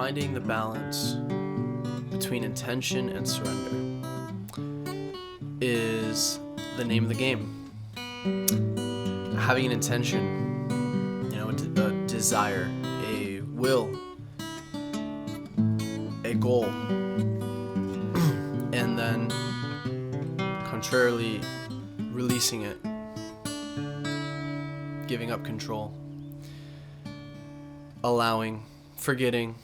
finding the balance between intention and surrender is the name of the game. Having an intention, a desire, a will, a goal, and then contrarily releasing it, giving up control, allowing, forgetting,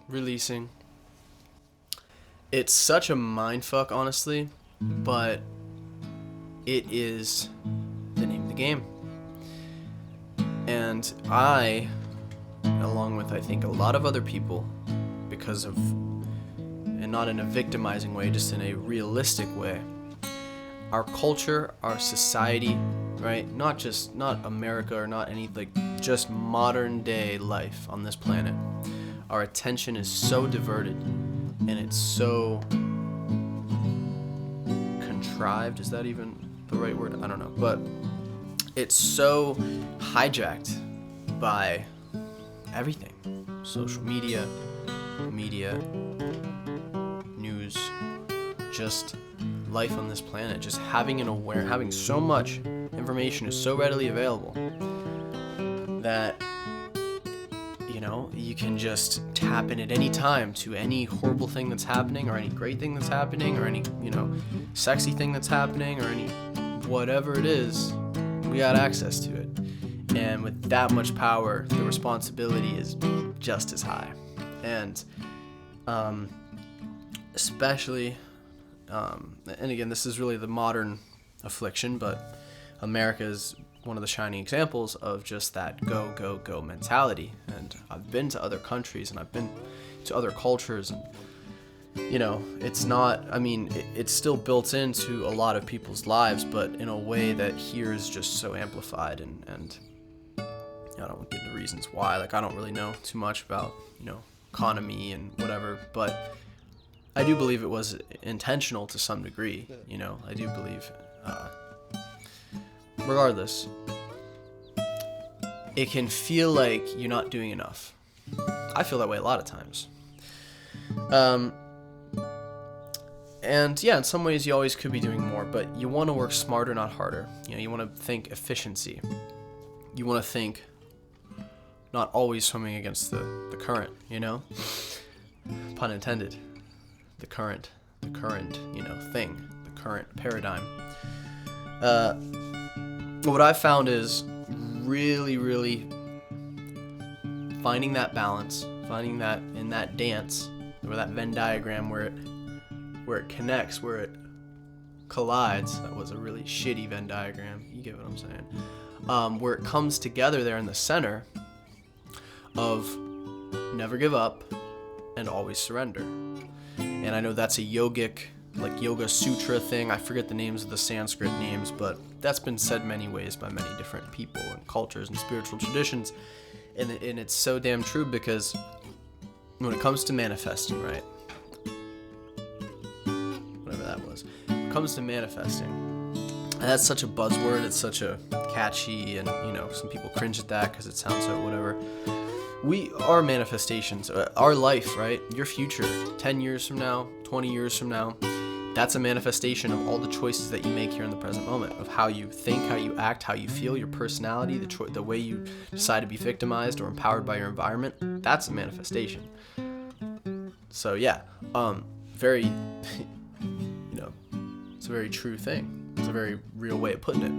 releasing. It's such a mindfuck, honestly, but it is the name of the game. And I, along with I think a lot of other people, because of, and not in a victimizing way, just in a realistic way, our culture, our society, right? Not America or not any, just modern day life on this planet. Our attention is so diverted and it's so contrived. Is that even the right word? I don't know. But it's so hijacked by everything. Social media, news, just life on this planet. Just having so much information is so readily available that you can just tap in at any time to any horrible thing that's happening, or any great thing that's happening, or any sexy thing that's happening, or any whatever it is. We got access to it, and with that much power, the responsibility is just as high. And especially and again, this is really the modern affliction, but America is one of the shining examples of just that go, go, go mentality. And I've been to other countries and I've been to other cultures, and it's still built into a lot of people's lives, but in a way that here is just so amplified. And I don't get into reasons why. I don't really know too much about economy and whatever, but I do believe it was intentional to some degree. I do believe, regardless, it can feel like you're not doing enough. I feel that way a lot of times. And yeah, in some ways you always could be doing more, but you want to work smarter, not harder. You want to think efficiency. You want to think not always swimming against the current, pun intended. The current, thing, the current paradigm. What I've found is really, really finding that balance, finding that in that dance, or that Venn diagram where it connects, where it collides. That was a really shitty Venn diagram. You get what I'm saying? Where it comes together there in the center of never give up and always surrender. And I know that's a yogic, yoga sutra thing. I forget the names of the Sanskrit names, but that's been said many ways by many different people and cultures and spiritual traditions. And it's so damn true, because when it comes to manifesting, right? Whatever that was. When it comes to manifesting, that's such a buzzword. It's such a catchy, and some people cringe at that because it sounds so whatever. We are manifestations. Our life, right? Your future, 10 years from now, 20 years from now, that's a manifestation of all the choices that you make here in the present moment, of how you think, how you act, how you feel, your personality, the way you decide to be victimized or empowered by your environment. That's a manifestation. So yeah, very, it's a very true thing. It's a very real way of putting it.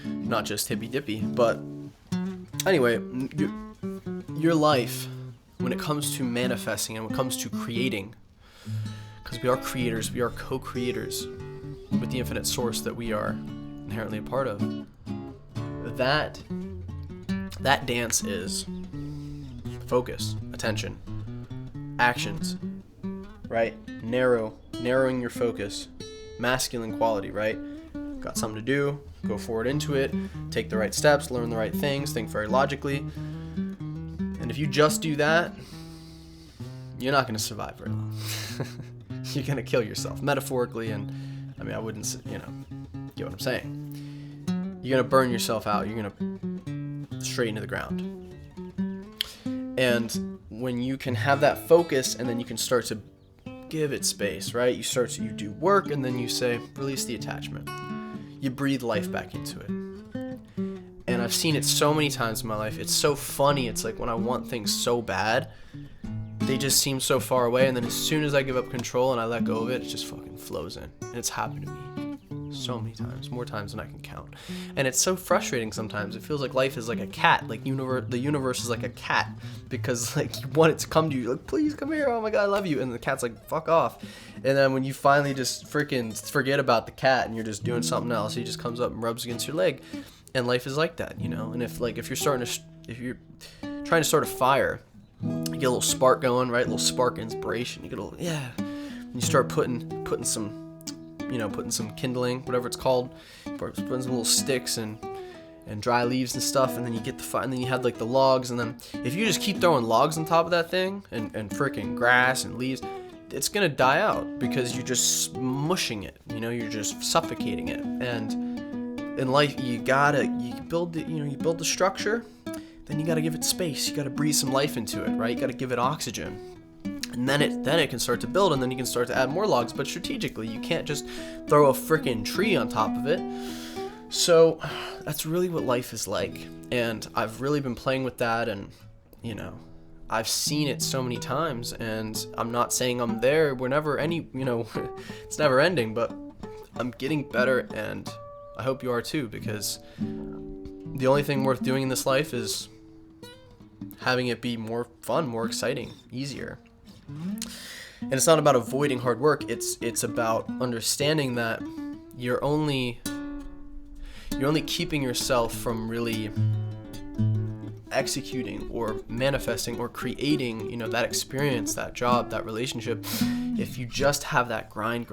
Not just hippy dippy, but anyway, your life, when it comes to manifesting and when it comes to creating, because we are creators, we are co-creators with the infinite source that we are inherently a part of. That dance is focus, attention, actions, right? Narrowing your focus, masculine quality, right? Got something to do, go forward into it, take the right steps, learn the right things, think very logically. And if you just do that, you're not going to survive very long. You're going to kill yourself, metaphorically, and I wouldn't, get what I'm saying. You're going to burn yourself out. You're going to straight into the ground. And when you can have that focus, and then you can start to give it space, right? You do work, and then you say, release the attachment. You breathe life back into it. And I've seen it so many times in my life. It's so funny. It's like when I want things so bad, they just seem so far away, and then as soon as I give up control and I let go of it, it just fucking flows in. And it's happened to me so many times, more times than I can count. And it's so frustrating sometimes. It feels like life is like a cat, like the universe is like a cat, because like you want it to come to you, like, please come here, oh my god, I love you, and the cat's like, fuck off. And then when you finally just freaking forget about the cat and you're just doing something else, he just comes up and rubs against your leg. And life is like that, you know. And if you're trying to start a fire, you get a little spark going, right? A little spark inspiration. You get a little, yeah. And you start putting some kindling, whatever it's called, putting some little sticks and dry leaves and stuff, and then you get the fire, and then you have like the logs, and then if you just keep throwing logs on top of that thing and freaking grass and leaves, it's gonna die out because you're just smushing it, you know, you're just suffocating it. And in life, you build the structure, then you gotta give it space. You gotta breathe some life into it, right? You gotta give it oxygen, and then it can start to build, and then you can start to add more logs. But strategically, you can't just throw a freaking tree on top of it. So that's really what life is like, and I've really been playing with that, and you know, I've seen it so many times, and I'm not saying I'm there. We're never it's never ending, but I'm getting better, and I hope you are too, because the only thing worth doing in this life is having it be more fun, more exciting, easier. And it's not about avoiding hard work. It's about understanding that you're only keeping yourself from really executing or manifesting or creating, you know, that experience, that job, that relationship, if you just have that grind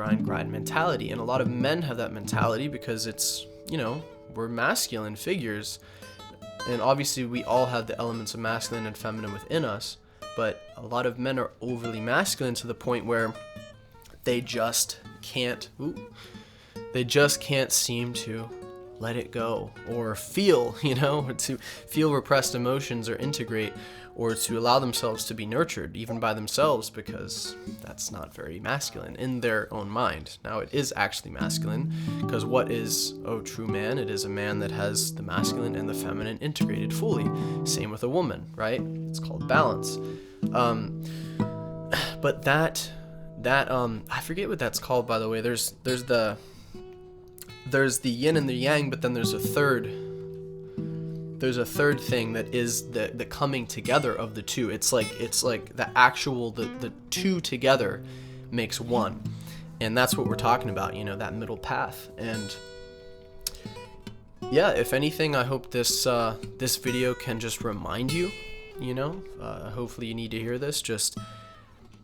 mentality. And a lot of men have that mentality because it's, you know, we're masculine figures, and obviously we all have the elements of masculine and feminine within us, but a lot of men are overly masculine to the point where they just can't seem to let it go, or feel, you know, or to feel repressed emotions, or integrate, or to allow themselves to be nurtured even by themselves, because that's not very masculine in their own mind. Now, it is actually masculine, because what is a true man? It is a man that has the masculine and the feminine integrated fully. Same with a woman, right? It's called balance. But that I forget what that's called, by the way. There's the yin and the yang, but then there's a third thing that is the coming together of the two. It's like the two together makes one, and that's what we're talking about, you know, that middle path. And yeah, if anything, I hope this video can just remind you, you know, hopefully you need to hear this, just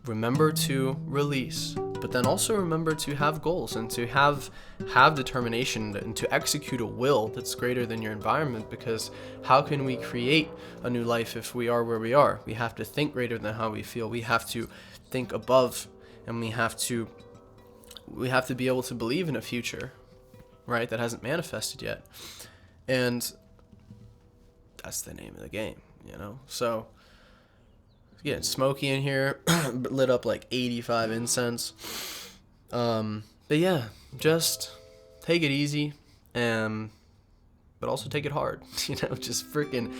remember to release, but then also remember to have goals and to have determination and to execute a will that's greater than your environment, because how can we create a new life if we are where we are? We have to think greater than how we feel. We have to think above, and we have to be able to believe in a future, right, that hasn't manifested yet. And that's the name of the game, you know? So it's getting smoky in here, lit up like 85 incense. But yeah, just take it easy, but also take it hard. You know, just freaking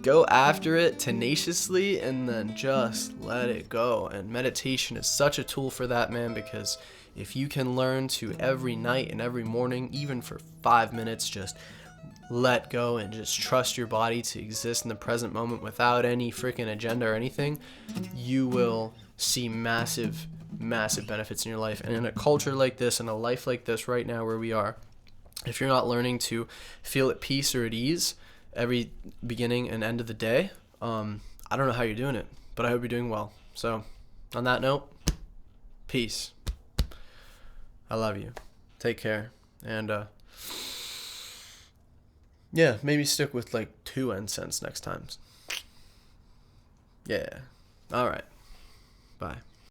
go after it tenaciously, and then just let it go. And meditation is such a tool for that, man, because if you can learn to every night and every morning, even for 5 minutes, just let go and just trust your body to exist in the present moment without any freaking agenda or anything, you will see massive benefits in your life. And in a culture like this, in a life like this right now where we are, if you're not learning to feel at peace or at ease every beginning and end of the day, I don't know how you're doing it, but I hope you're doing well. So on that note, peace. I love you. Take care. And yeah, maybe stick with like 2 incense next time. Yeah. All right. Bye.